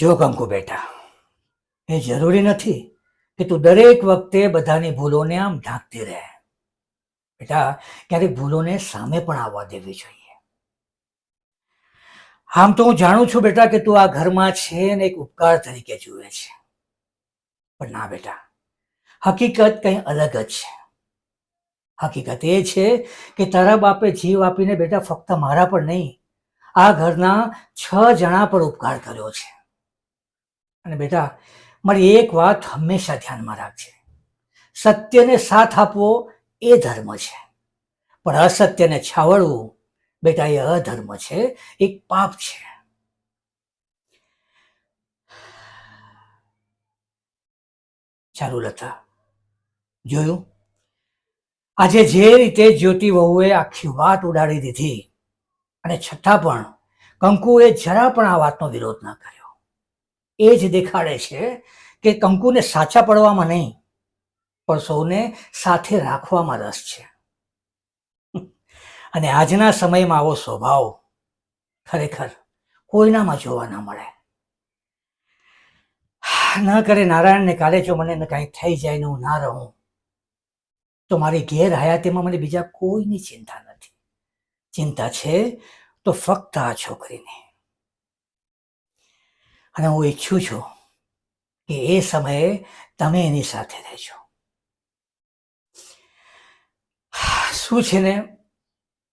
જો કંકુ બેટા, એ જરૂરી નથી કે તું દરેક વખતે બધાની ભૂલોને આમ ઢાંકતી રહે. બેટા, ક્યારેક ભૂલોને સામે પણ આવવા દેવી જોઈએ. આમ તો હું જાણું છું બેટા કે તું આ ઘરમાં છે ને એક ઉપકાર તરીકે જુએ છે, પણ ના બેટા, હકીકત કંઈ અલગ જ છે. હકીકત એ છે કે તારા બાપે જીવ આપીને બેટા ફક્ત મારા પર નહીં, આ ઘરના 6 જણા પર ઉપકાર કર્યો છે. અને બેટા, મારી એક વાત હંમેશા ધ્યાનમાં રાખજે. સત્યને સાથ આપવો એ ધર્મ છે, પણ અસત્યને છાવરવું બેટા એ અધર્મ છે, એક પાપ છે. ચાલુ લતા, જોયું આજે જે રીતે જ્યોતિ વહુએ આખી વાત ઉડાડી દીધી, અને છતાં પણ કંકુએ જરા પણ આ વાતનો વિરોધ ન કર્યો. એ જ દેખાડે છે કે કંકુને સાચા પડવામાં નહીં, પણ સૌને સાથે રાખવામાં રસ છે. અને આજના સમયમાં આવો સ્વભાવ ખરેખર કોઈનામાં જોવા ના મળે. ન કરે નારાયણને કાલે જો મને કાંઈ થઈ જાય ને હું ના રહું, તો મારી ઘેર હયાતીમાં મને બીજા કોઈની ચિંતા નથી. ચિંતા છે તો ફક્ત આ છોકરીની. અને હું ઈચ્છું છું કે એ સમયે તમે એની સાથે રહેજો. શું છે ને,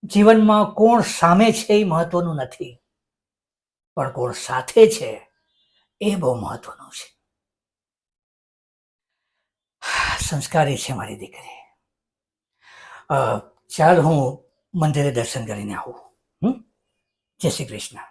જીવનમાં કોણ સામે છે એ મહત્વનું નથી, પણ કોણ સાથે છે એ બહુ મહત્વનું છે. સંસ્કારી છે મારી દીકરી. ચાલ હું મંદિરે દર્શન કરીને આવું. જય શ્રી કૃષ્ણ.